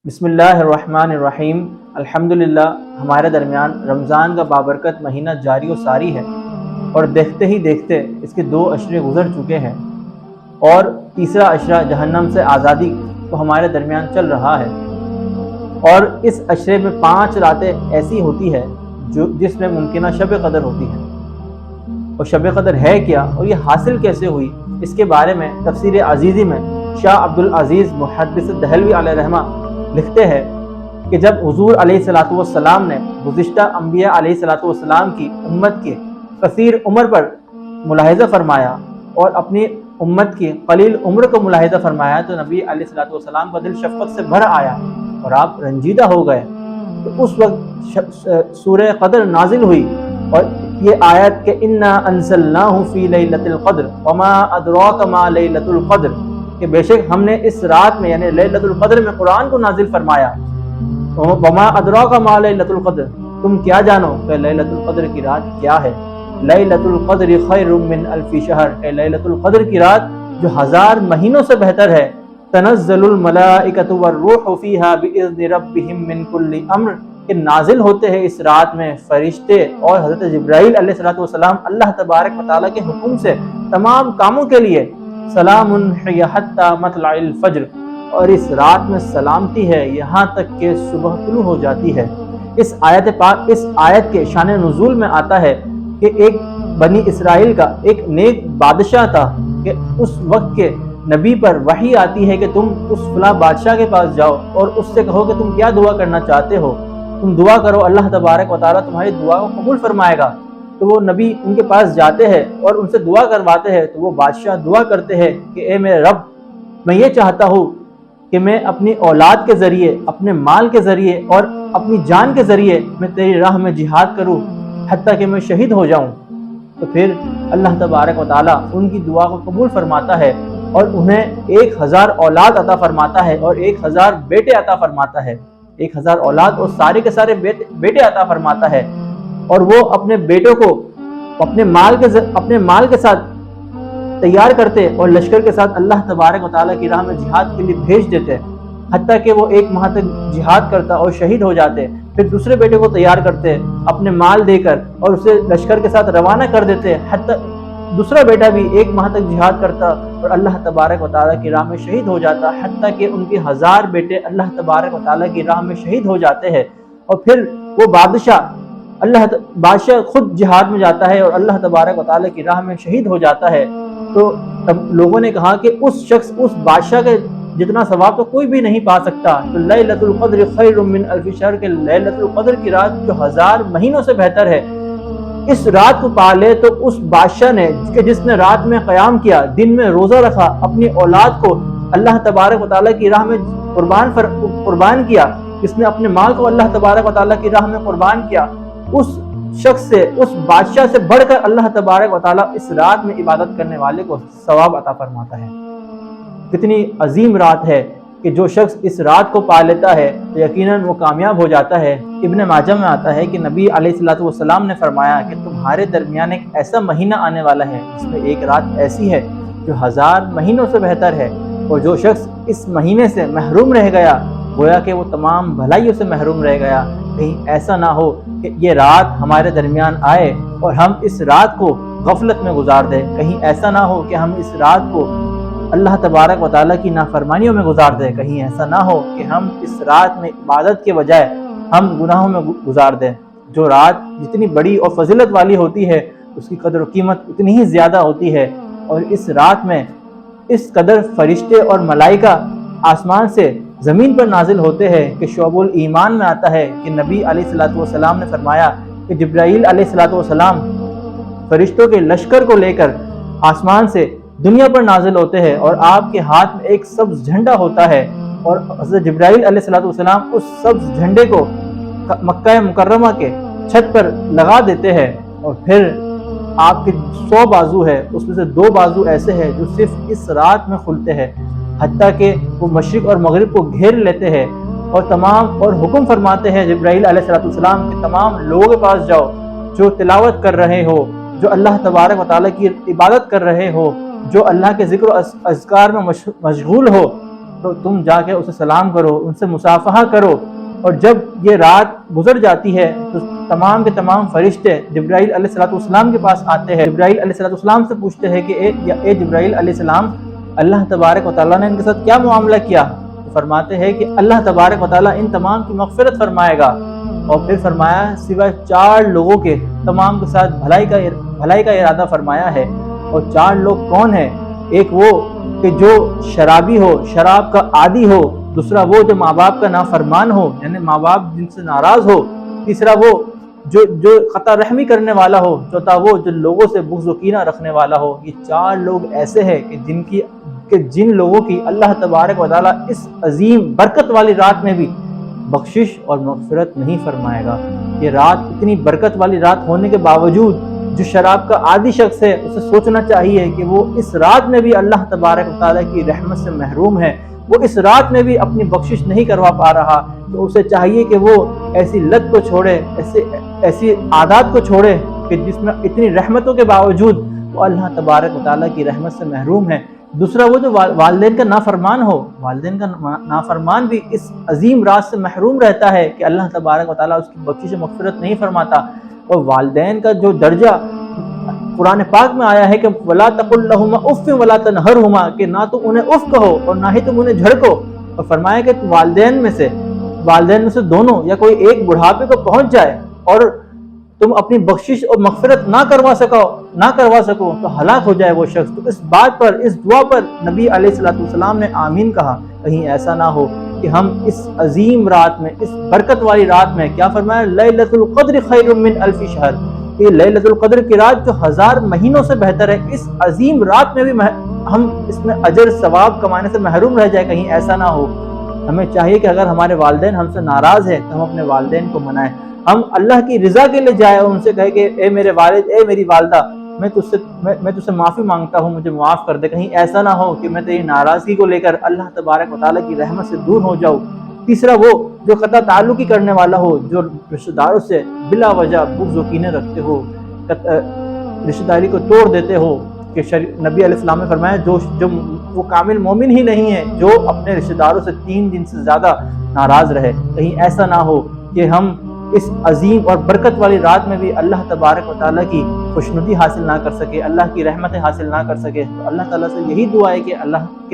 بسم اللہ الرحمن الرحیم۔ الحمدللہ ہمارے درمیان رمضان کا بابرکت مہینہ جاری و ساری ہے، اور دیکھتے ہی دیکھتے اس کے 2 عشرے گزر چکے ہیں، اور تیسرا عشرہ جہنم سے آزادی کو ہمارے درمیان چل رہا ہے۔ اور اس عشرے میں 5 راتیں ایسی ہوتی ہے جس میں ممکنہ شب قدر ہوتی ہے۔ اور شب قدر ہے کیا اور یہ حاصل کیسے ہوئی، اس کے بارے میں تفسیر عزیزی میں شاہ عبدالعزیز محدث دہلوی علیہ رحمہ لکھتے ہیں کہ جب حضور علیہ الصلوۃ والسلام نے گزشتہ انبیاء علیہ الصلوۃ والسلام کی امت کے قصیر عمر پر ملاحظہ فرمایا اور اپنی امت کی قلیل عمر کو ملاحظہ فرمایا، تو نبی علیہ الصلوۃ والسلام کا دل شفقت سے بھر آیا اور آپ رنجیدہ ہو گئے۔ تو اس وقت سورہ قدر نازل ہوئی، اور یہ آیت کہ انا انزلناہ فی لیلۃ القدر وما ادراک ما لیلۃ القدر، کہ بے شک ہم نے اس رات میں یعنی لیلۃ القدر میں قرآن کو نازل فرمایا۔ وما ادراک ما لیلۃ القدر، تم کیا جانو کہ لیلۃ القدر کی رات کیا ہے۔ لیلۃ القدر خیر من الف شہر، کہ لیلۃ القدر کی رات جو 1000 مہینوں سے بہتر ہے۔ تنزل الملائکۃ والروح فیہا باذن ربہم من کل امر، کہ نازل ہوتے ہیں اس رات میں فرشتے اور حضرت جبرائیل علیہ السلام اللہ تبارک و تعالیٰ کے حکم سے تمام کاموں کے لیے۔ سلام ہی حتی مطلع الفجر، اور اس رات میں سلامتی ہے یہاں تک کہ صبح طلوع ہو جاتی ہے۔ اس آیت کے شان نزول میں آتا ہے کہ ایک بنی اسرائیل کا ایک نیک بادشاہ تھا، کہ اس وقت کے نبی پر وحی آتی ہے کہ تم اس فلاں بادشاہ کے پاس جاؤ اور اس سے کہو کہ تم کیا دعا کرنا چاہتے ہو، تم دعا کرو اللہ تبارک و تعالیٰ تمہاری دعا کو قبول فرمائے گا۔ تو وہ نبی ان کے پاس جاتے ہیں اور ان سے دعا کرواتے ہیں، تو وہ بادشاہ دعا کرتے ہیں کہ اے میرے رب، میں یہ چاہتا ہوں کہ میں اپنی اولاد کے ذریعے، اپنے مال کے ذریعے اور اپنی جان کے ذریعے میں تیری راہ میں جہاد کروں حتیٰ کہ میں شہید ہو جاؤں۔ تو پھر اللہ تبارک و تعالیٰ ان کی دعا کو قبول فرماتا ہے اور انہیں 1000 اولاد عطا فرماتا ہے اور 1000 بیٹے عطا فرماتا ہے۔ 1000 اولاد اور سارے کے سارے بیٹے عطا فرماتا ہے، اور وہ اپنے بیٹوں کو اپنے مال کے ساتھ تیار کرتے اور لشکر کے ساتھ اللہ تبارک و تعالیٰ کی راہ میں جہاد کے لیے بھیج دیتے، حتیٰ کہ وہ 1 ماہ تک جہاد کرتا اور شہید ہو جاتے۔ پھر دوسرے بیٹے کو تیار کرتے اپنے مال دے کر اور اسے لشکر کے ساتھ روانہ کر دیتے، حتیٰ دوسرا بیٹا بھی 1 ماہ تک جہاد کرتا اور اللہ تبارک و تعالیٰ کی راہ میں شہید ہو جاتا، حتیٰ کہ ان کے 1000 بیٹے اللہ تبارک و تعالیٰ کی راہ میں شہید ہو جاتے ہیں۔ اور پھر وہ بادشاہ خود جہاد میں جاتا ہے اور اللہ تبارک و تعالیٰ کی راہ میں شہید ہو جاتا ہے۔ تو تب لوگوں نے کہا کہ اس بادشاہ کے جتنا ثواب تو کوئی بھی نہیں پا سکتا۔ تو لیلۃ القدر خیر من الف شہر، کہ لیلۃ القدر کی رات جو 1000 مہینوں سے بہتر ہے، اس رات کو پا لے تو اس بادشاہ نے کہ جس نے رات میں قیام کیا، دن میں روزہ رکھا، اپنی اولاد کو اللہ تبارک و تعالیٰ کی راہ میں قربان کیا، جس نے اپنے مال کو اللہ تبارک و تعالیٰ کی راہ میں قربان کیا، اس شخص سے، اس بادشاہ سے بڑھ کر اللہ تبارک و تعالیٰ اس رات میں عبادت کرنے والے کو ثواب عطا فرماتا ہے۔ کتنی عظیم رات ہے کہ جو شخص اس رات کو پا لیتا ہے تو یقیناً وہ کامیاب ہو جاتا ہے۔ ابن ماجہ میں آتا ہے کہ نبی علیہ الصلوۃ والسلام نے فرمایا کہ تمہارے درمیان ایک ایسا مہینہ آنے والا ہے جس میں ایک رات ایسی ہے جو 1000 مہینوں سے بہتر ہے، اور جو شخص اس مہینے سے محروم رہ گیا گویا کہ وہ تمام بھلائیوں سے محروم رہ گیا۔ کہیں ایسا نہ ہو کہ یہ رات ہمارے درمیان آئے اور ہم اس رات کو غفلت میں گزار دیں، کہیں ایسا نہ ہو کہ ہم اس رات کو اللہ تبارک و تعالیٰ کی نافرمانیوں میں گزار دیں، کہیں ایسا نہ ہو کہ ہم اس رات میں عبادت کے بجائے ہم گناہوں میں گزار دیں۔ جو رات جتنی بڑی اور فضیلت والی ہوتی ہے اس کی قدر و قیمت اتنی ہی زیادہ ہوتی ہے، اور اس رات میں اس قدر فرشتے اور ملائکہ آسمان سے زمین پر نازل ہوتے ہیں کہ شعب الایمان میں آتا ہے کہ نبی علیہ الصلوۃ والسلام نے فرمایا کہ جبرائیل علیہ الصلوۃ والسلام فرشتوں کے لشکر کو لے کر آسمان سے دنیا پر نازل ہوتے ہیں، اور آپ کے ہاتھ میں ایک سبز جھنڈا ہوتا ہے، اور حضرت جبرائیل علیہ الصلوۃ والسلام اس سبز جھنڈے کو مکہ مکرمہ کے چھت پر لگا دیتے ہیں، اور پھر آپ کے 100 بازو ہے، اس میں سے 2 بازو ایسے ہیں جو صرف اس رات میں کھلتے ہیں، حتیٰ کہ وہ مشرق اور مغرب کو گھیر لیتے ہیں، اور حکم فرماتے ہیں جبرائیل علیہ الصلوۃ والسلام کہ تمام لوگوں کے پاس جاؤ جو تلاوت کر رہے ہو، جو اللہ تبارک و تعالیٰ کی عبادت کر رہے ہو، جو اللہ کے ذکر و اذکار میں مشغول ہو، تو تم جا کے اسے سلام کرو، ان سے مصافحہ کرو، اور جب یہ رات گزر جاتی ہے تو تمام کے تمام فرشتے جبرائیل علیہ السلام کے پاس آتے ہیں۔ جبرائیل علیہ السلام سے پوچھتے ہیں کہ اے جبرائیل علیہ السلام، اللہ تبارک و تعالیٰ نے ان کے ساتھ کیا معاملہ کیا؟ تو فرماتے ہیں کہ اللہ تبارک و تعالیٰ ان تمام کی مغفرت فرمائے گا، اور پھر فرمایا سوائے 4 لوگوں کے تمام کے ساتھ بھلائی کا ارادہ فرمایا ہے۔ اور 4 لوگ کون ہیں؟ ایک وہ کہ جو شرابی ہو، شراب کا عادی ہو، دوسرا وہ جو ماں باپ کا نافرمان ہو، یعنی ماں باپ جن سے ناراض ہو، تیسرا وہ جو قطع رحمی کرنے والا ہو، چوتھا وہ جو لوگوں سے بغض و کینہ رکھنے والا ہو۔ یہ 4 لوگ ایسے ہیں کہ جن لوگوں کی اللہ تبارک و تعالیٰ اس عظیم برکت والی رات میں بھی بخشش اور مغفرت نہیں فرمائے گا۔ یہ رات اتنی برکت والی رات ہونے کے باوجود جو شراب کا عادی شخص ہے اسے سوچنا چاہیے کہ وہ اس رات میں بھی اللہ تبارک و تعالیٰ کی رحمت سے محروم ہے، وہ اس رات میں بھی اپنی بخشش نہیں کروا پا رہا، تو اسے چاہیے کہ وہ ایسی لت کو چھوڑے، ایسی عادات کو چھوڑے کہ جس میں اتنی رحمتوں کے باوجود وہ اللہ تبارک و تعالیٰ کی رحمت سے محروم ہے۔ دوسرا وہ جو والدین کا نافرمان ہو، والدین کا نافرمان بھی اس عظیم رات سے محروم رہتا ہے کہ اللہ تبارک و تعالیٰ اس کی بخشش و مغفرت نہیں فرماتا۔ اور والدین کا جو درجہ قرآن پاک میں آیا ہے کہ وَلَا تَقُلْ لَهُمَا اُفٍّ وَلَا تَنْهَرْهُمَا، کہ نہ تو انہیں اف کہو اور نہ ہی تم انہیں جھڑکو، اور فرمایا کہ والدین میں سے دونوں یا کوئی ایک بڑھاپے کو پہنچ جائے اور تم اپنی بخشش اور مغفرت نہ کروا سکو تو ہلاک ہو جائے وہ شخص۔ تو اس بات پر، اس دعا پر نبی علیہ السلام نے آمین کہا۔ کہیں ایسا نہ ہو کہ ہم اس عظیم رات میں، اس برکت والی رات میں، کیا فرمایا لیلۃ القدر خیر من الف شہر، یہ لیلۃ القدر کی رات جو 1000 مہینوں سے بہتر ہے، اس عظیم رات میں بھی ہم اس میں اجر ثواب کمانے سے محروم رہ جائے۔ کہیں ایسا نہ ہو۔ ہمیں چاہیے کہ اگر ہمارے والدین ہم سے ناراض ہیں تو ہم اپنے والدین کو منائیں، ہم اللہ کی رضا کے لیے جائیں اور ان سے کہیں کہ اے میرے والد، اے میری والدہ، میں تجھ سے معافی مانگتا ہوں، مجھے معاف کر دے۔ کہیں ایسا نہ ہو کہ میں تیری ناراضگی کو لے کر اللہ تبارک و تعالیٰ کی رحمت سے دور ہو جاؤں۔ تیسرا وہ جو قطع تعلقی کرنے والا ہو، جو رشتہ داروں سے بلا وجہ بغض و کینے رکھتے ہو، رشتہ داری کو توڑ دیتے ہو، کہ نبی علیہ السلام نے فرمایا جو وہ کامل مومن ہی نہیں ہے جو اپنے رشتہ داروں سے 3 دن سے زیادہ ناراض رہے۔ کہیں ایسا نہ ہو کہ ہم اس عظیم اور برکت والی رات میں بھی اللہ تبارک و تعالیٰ کی خوشنودی حاصل نہ کر سکے، اللہ کی رحمتیں حاصل نہ کر سکے۔ تو اللہ تعالیٰ سے یہی دعا ہے کہ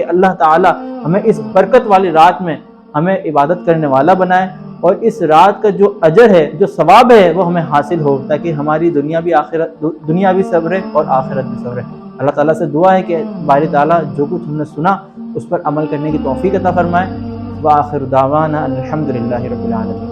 اللہ تعالیٰ ہمیں اس برکت والی رات میں ہمیں عبادت کرنے والا بنائے، اور اس رات کا جو اجر ہے، جو ثواب ہے، وہ ہمیں حاصل ہو، تاکہ ہماری دنیا بھی صبرے اور آخرت بھی صبرے۔ اللہ تعالیٰ سے دعا ہے کہ باری تعالیٰ جو کچھ ہم نے سنا اس پر عمل کرنے کی توفیق عطا فرمائے۔ وآخر دعوانا الحمدللہ رب العالمین۔